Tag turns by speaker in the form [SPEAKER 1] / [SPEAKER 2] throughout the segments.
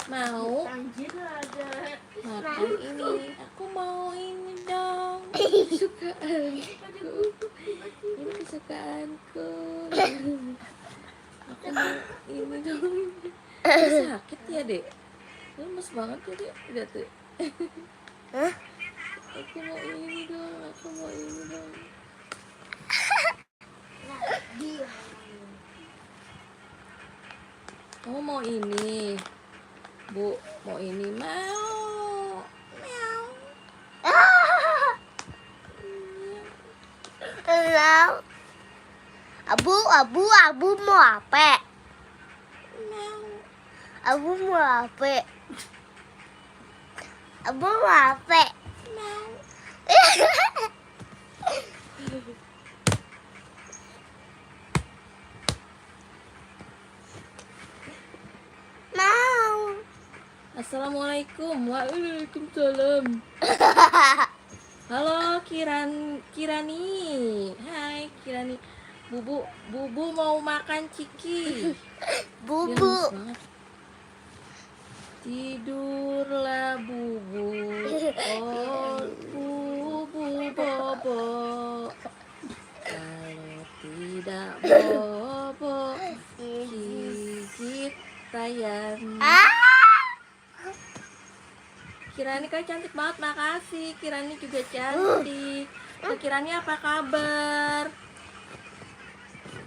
[SPEAKER 1] Mau makan ini. Aku mau ini dong. Kesukaanku. Ini kesukaanku. Aku mau ini dong. Sakit ya, Dek? Lemes banget ya, Dek? Lihat tuh. Aku mau ini dong. Aku mau ini dong. Kamu mau ini? Bu, mau ini? Mau. Meow.
[SPEAKER 2] Halo. Abu mau apa?
[SPEAKER 1] Meow.
[SPEAKER 2] Abu mau apa? Abu mau apa?
[SPEAKER 1] Meow.
[SPEAKER 2] Mau.
[SPEAKER 1] Assalamualaikum. Waalaikumsalam. Halo Kirani. Hai Kirani. Bubu mau makan ciki. Dia
[SPEAKER 2] Bubu.
[SPEAKER 1] lemes banget. Tidurlah Bubu. Oh, Bubu bobo. Kalau tidak bobo, gigit Ryan. Kirani kan cantik banget, makasih. Kirani juga cantik. Kak Kirani apa kabar?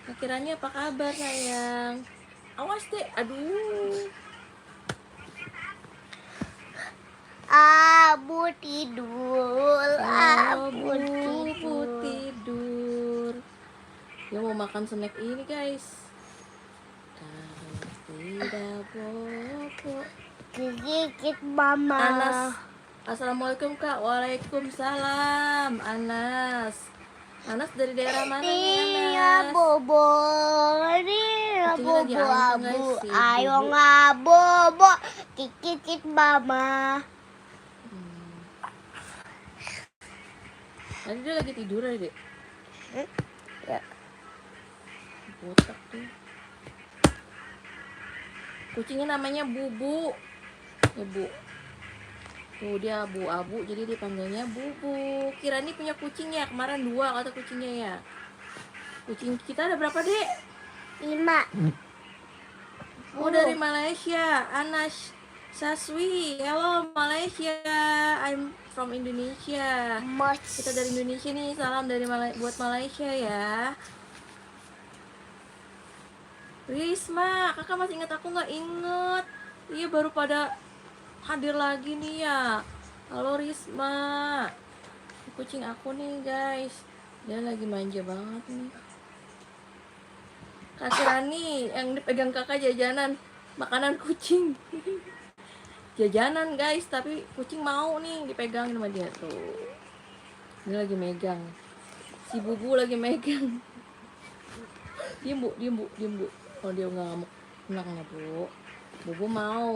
[SPEAKER 1] Kak Kirani apa kabar sayang? Awas deh, aduh.
[SPEAKER 2] Abu tidur.
[SPEAKER 1] Bubu tidur. Dia mau makan snack ini guys. Kalau tidak bobo.
[SPEAKER 2] Gigit mama.
[SPEAKER 1] Anas. Assalamualaikum Kak. Waalaikumsalam. Anas dari daerah mana nih Anas?
[SPEAKER 2] Bobo. Dia
[SPEAKER 1] Kucingnya lagi
[SPEAKER 2] bobo
[SPEAKER 1] anteng,
[SPEAKER 2] abu.
[SPEAKER 1] guys, si
[SPEAKER 2] Ayo
[SPEAKER 1] Bubu.
[SPEAKER 2] ngabobo. Gigit mama.
[SPEAKER 1] Tadi dia lagi tidur ya, Dek?
[SPEAKER 2] Ya.
[SPEAKER 1] Botak tuh. Kucingnya namanya Bubu. Ya, Bu. Tuh dia abu-abu jadi dipanggilnya Bubu. Kirani punya kucing ya? Kemarin 2 kata kucingnya ya. Kucing kita ada berapa, Dek?
[SPEAKER 2] 5.
[SPEAKER 1] Oh, dari Malaysia. Anas Saswi. Hello Malaysia. I'm from Indonesia. Kita dari Indonesia nih. Salam dari buat Malaysia ya. Risma, kakak masih ingat aku nggak? Inget. Iya, baru pada hadir lagi nih ya. Halo Risma. Kucing aku nih guys. Dia lagi manja banget nih. Kak Kirani yang dipegang kakak jajanan, makanan kucing. Jajanan guys, tapi kucing mau nih dipegang sama dia tuh. Dia lagi megang. Si Bubu lagi megang. Diem bu. Kalau dia nggak ngamuk, tenang ya Bu. Bubu mau.